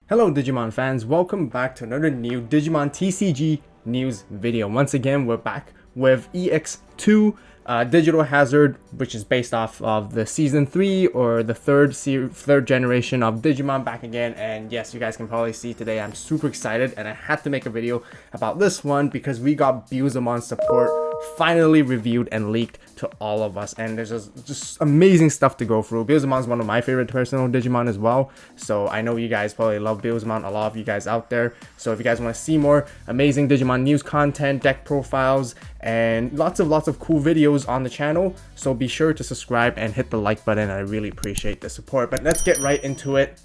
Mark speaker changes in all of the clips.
Speaker 1: Hello Digimon fans, welcome back to another new Digimon TCG news video. Once again, we're back with EX-02 Digital Hazard, which is based off of the Season 3 or the third generation of Digimon back again. And yes, you guys can probably see today I'm super excited and I had to make a video about this one because we got Beelzemon support finally reviewed and leaked to all of us, and there's just amazing stuff to go through. Beelzemon is one of my favorite personal Digimon as well, so I know you guys probably love Beelzemon, a lot of you guys out there. So if you guys want to see more amazing Digimon news content, deck profiles, and lots of cool videos on the channel, so be sure to subscribe and hit the like button. I really appreciate the support. But let's get right into it.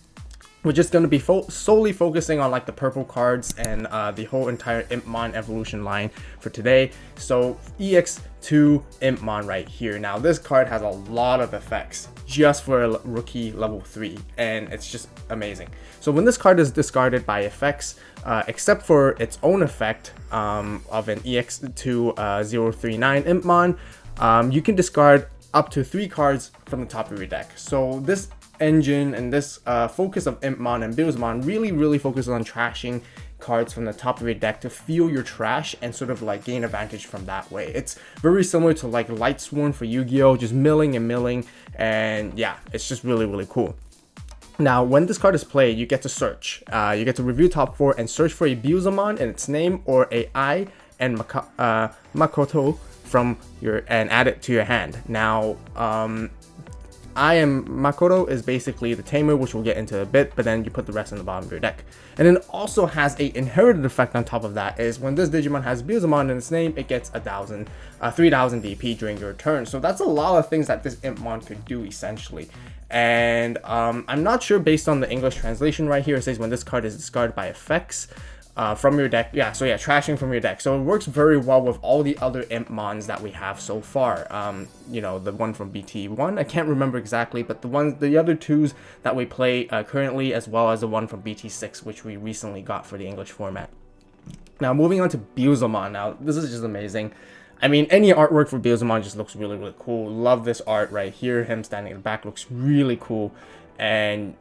Speaker 1: We're just going to be solely focusing on like the purple cards and the whole entire Impmon Evolution line for today. So EX-02 Impmon right here. Now this card has a lot of effects just for a rookie level 3, and it's just amazing. So when this card is discarded by effects, except for its own effect of an EX-02 039 Impmon, you can discard up to 3 cards from the top of your deck. So this engine and this focus of Impmon and Beelzemon really focuses on trashing cards from the top of your deck to feel your trash and sort of like gain advantage from that way. It's very similar to like Light Sworn for Yu-Gi-Oh, just milling, and yeah, it's just really cool. Now, when this card is played, you get to search. You get to review top 4 and search for a Beelzemon and its name, or a I and Makoto from your, and add it to your hand. Now, I am Makoto is basically the tamer, which we'll get into a bit, but then you put the rest in the bottom of your deck. And then it also has a inherited effect on top of that, is when this Digimon has Beelzemon in its name, it gets 3000 DP during your turn. So that's a lot of things that this Impmon could do essentially. And I'm not sure, based on the English translation right here, it says when this card is discarded by effects from your deck. Yeah, so yeah, trashing from your deck. So it works very well with all the other Impmons that we have so far. You know, the one from BT1, I can't remember exactly, but the other 2s that we play currently, as well as the one from BT6, which we recently got for the English format. Now, moving on to Beelzemon. Now, this is just amazing. I mean, any artwork for Beelzemon just looks really cool. Love this art right here. Him standing in the back looks really cool. And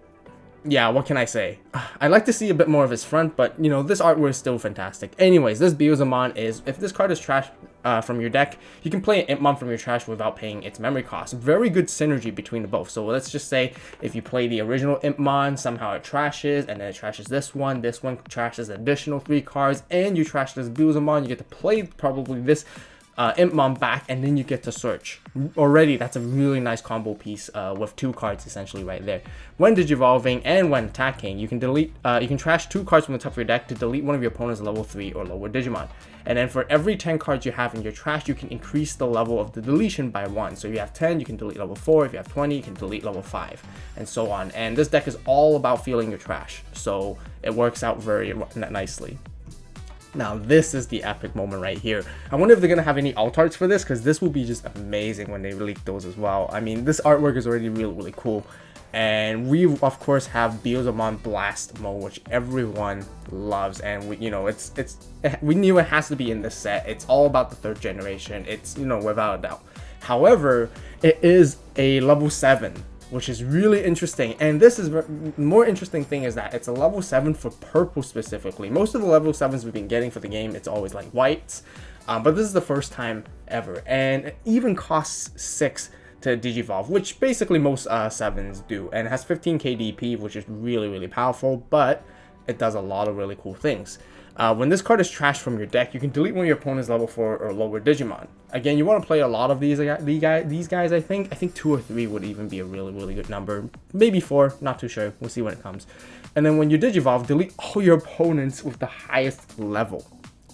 Speaker 1: yeah, what can I say? I'd like to see a bit more of his front, but you know, this artwork is still fantastic. Anyways, this Beelzemon is, if this card is trash from your deck, you can play an Impmon from your trash without paying its memory cost. Very good synergy between the both. So let's just say if you play the original Impmon, somehow it trashes, and then it trashes this one trashes additional 3 cards, and you trash this Beelzemon, you get to play probably this Impmon back, and then you get to search. Already, that's a really nice combo piece with 2 cards essentially right there. When digivolving and when attacking, you can delete, you can trash 2 cards from the top of your deck to delete one of your opponent's level 3 or lower Digimon. And then for every 10 cards you have in your trash, you can increase the level of the deletion by 1. So if you have 10, you can delete level 4. If you have 20, you can delete level 5, and so on. And this deck is all about feeling your trash, so it works out very nicely. Now, this is the epic moment right here. I wonder if they're going to have any alt arts for this, because this will be just amazing when they release those as well. I mean, this artwork is already really cool. And we, of course, have Beelzemon Blast mode, which everyone loves. And, we knew it has to be in this set. It's all about the 3rd generation. It's, you know, without a doubt. However, it is a level 7. Which is really interesting, and this is the more interesting thing, is that it's a level 7 for purple specifically. Most of the level 7s we've been getting for the game, it's always like whites, but this is the first time ever, and it even costs 6 to digivolve, which basically most 7s do, and it has 15k DP, which is really powerful, but it does a lot of really cool things. When this card is trashed from your deck, you can delete one of your opponent's level 4 or lower Digimon. Again, you want to play a lot of these guys, I think 2 or 3 would even be a really good number. Maybe 4, not too sure. We'll see when it comes. And then when you digivolve, delete all your opponents with the highest level.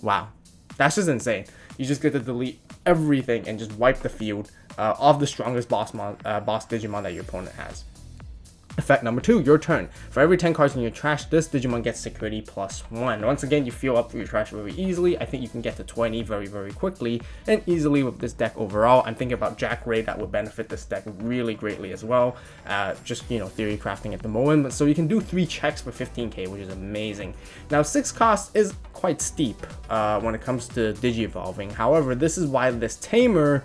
Speaker 1: Wow, that's just insane. You just get to delete everything and just wipe the field of the strongest boss Digimon that your opponent has. Effect number 2, your turn. For every 10 cards in your trash, this Digimon gets security +1. Once again, you fill up your trash very easily. I think you can get to 20 very quickly and easily with this deck overall. I'm thinking about Jack Ray, that would benefit this deck really greatly as well. Just, you know, theory crafting at the moment. But so you can do 3 checks for 15k, which is amazing. Now, 6 cost is quite steep when it comes to digi-evolving. However, this is why this tamer,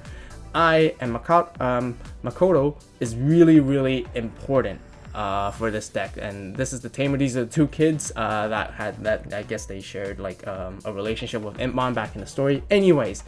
Speaker 1: I and Makoto, is really important. for this deck, and this is the tamer. These are the two kids that I guess they shared like a relationship with Impmon back in the story. Anyways,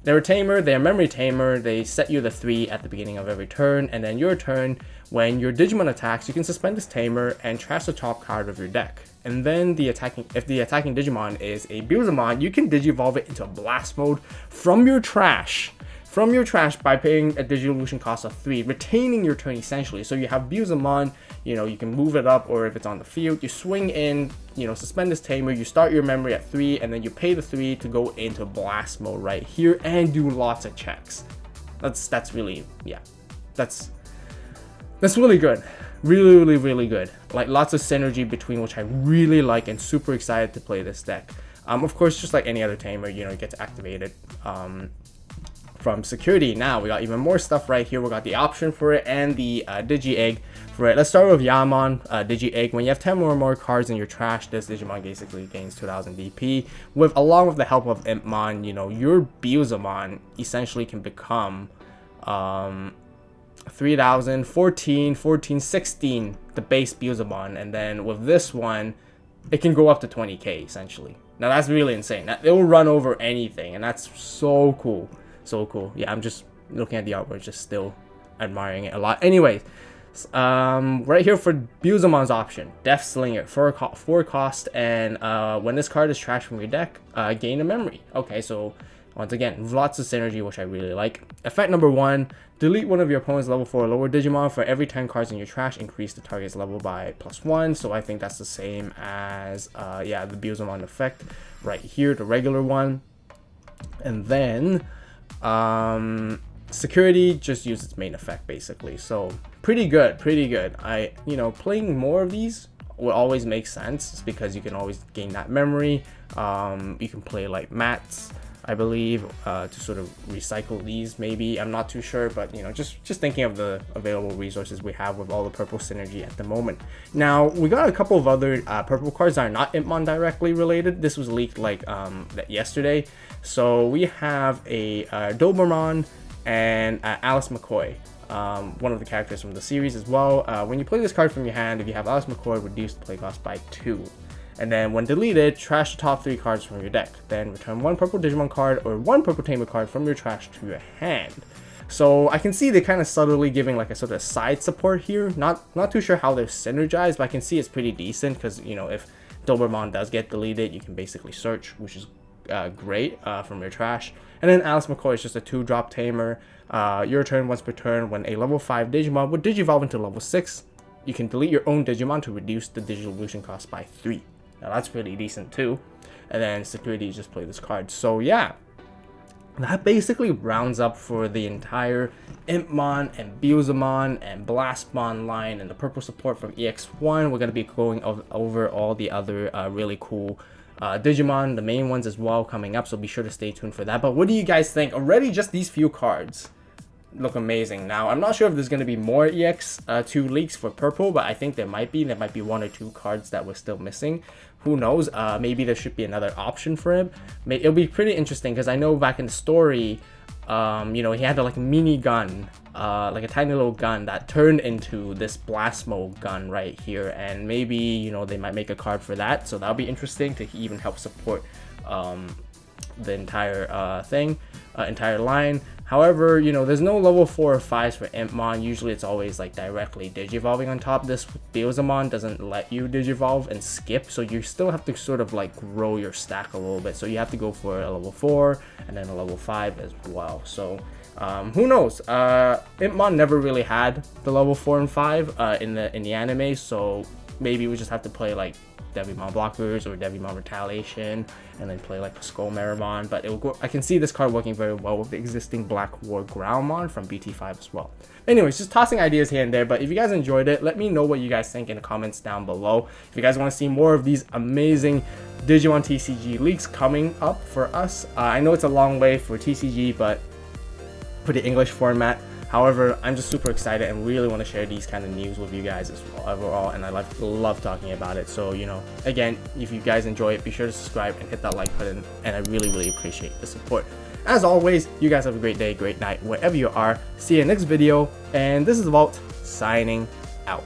Speaker 1: they're a tamer, they're a memory tamer. They set you the 3 at the beginning of every turn, and then your turn, when your Digimon attacks, you can suspend this tamer and trash the top card of your deck. And then if the attacking Digimon is a Beelzemon, you can Digivolve it into blast mode from your trash. By paying a Digivolution cost of 3, retaining your turn essentially. So you have Beelzemon, you can move it up, or if it's on the field, you swing in, suspend this tamer, you start your memory at 3, and then you pay the 3 to go into blast mode right here and do lots of checks. That's really, yeah, that's really good. Really good. Like, lots of synergy between, which I really like, and super excited to play this deck. Of course, just like any other tamer, it gets activated from security. Now we got even more stuff right here. We got the option for it and the Digi Egg for it. Let's start with Yamon Digi Egg. When you have 10 or more cards in your trash, this Digimon basically gains 2000 DP. Along with the help of Impmon, your Beelzemon essentially can become 3000, 14, 16, the base Beelzemon, and then with this one, it can go up to 20k essentially. Now that's really insane. It will run over anything, and that's so cool. So cool. Yeah, I'm just looking at the artwork, just still admiring it a lot. Anyways, right here for Beelzemon's option, Death Slinger, 4 cost, and when this card is trashed from your deck, gain a memory. Okay, so once again, lots of synergy, which I really like. Effect number 1, delete one of your opponent's level 4 or lower Digimon. For every 10 cards in your trash, increase the target's level by +1. So I think that's the same as yeah, the Beelzemon effect right here, the regular one. And then security, just use its main effect basically. So pretty good. Playing more of these will always make sense, because you can always gain that memory. You can play like mats, I believe, to sort of recycle these, maybe. I'm not too sure, but just thinking of the available resources we have with all the purple synergy at the moment. Now we got a couple of other purple cards that are not Impmon directly related. This was leaked like yesterday. So we have a Doberman and Alice McCoy, one of the characters from the series as well. When you play this card from your hand, if you have Alice McCoy, reduce the play cost by 2. And then when deleted, trash the top 3 cards from your deck. Then return 1 purple Digimon card or 1 purple tamer card from your trash to your hand. So I can see they're kind of subtly giving like a sort of side support here. Not too sure how they're synergized, but I can see it's pretty decent, because if Doberman does get deleted, you can basically search, which is great from your trash. And then Alice McCoy is just a 2-drop tamer. Your turn, once per turn, when a level 5 Digimon would Digivolve into level 6, you can delete your own Digimon to reduce the Digivolution cost by 3. Now that's pretty decent too. And then security, just play this card. So yeah, that basically rounds up for the entire Impmon and Beelzemon and Blastmon line and the purple support from EX-1. We're going to be going over all the other really cool Digimon, the main ones as well, coming up, so be sure to stay tuned for that. But what do you guys think? Already just these few cards look amazing. Now I'm not sure if there's going to be more EX-2 leaks for purple, but I think there might be 1 or 2 cards that we're still missing. Who knows? Maybe there should be another option for him. It'll be pretty interesting, because I know back in the story, he had like a mini gun, like a tiny little gun that turned into this blast mode gun right here, and maybe they might make a card for that. So that'll be interesting to even help support the entire entire line. However, there's no level 4 or 5s for Impmon. Usually it's always like directly Digivolving on top. This Beelzemon doesn't let you Digivolve and skip, so you still have to sort of like grow your stack a little bit. So you have to go for a level 4 and then a level 5 as well. So who knows? Impmon never really had the level 4 and 5 in the anime, so maybe we just have to play like Devimon blockers or Devimon retaliation, and then play like a Skull Meramon. But I can see this card working very well with the existing Black War Groundmon from BT5 as well. Anyways, just tossing ideas here and there. But if you guys enjoyed it, let me know what you guys think in the comments down below. If you guys want to see more of these amazing Digimon TCG leaks coming up for us, I know it's a long way for TCG, but for the English format. However, I'm just super excited and really want to share these kind of news with you guys as well overall, and I love talking about it. So, again, if you guys enjoy it, be sure to subscribe and hit that like button, and I really appreciate the support. As always, you guys have a great day, great night, wherever you are. See you in the next video, and this is AVAULT signing out.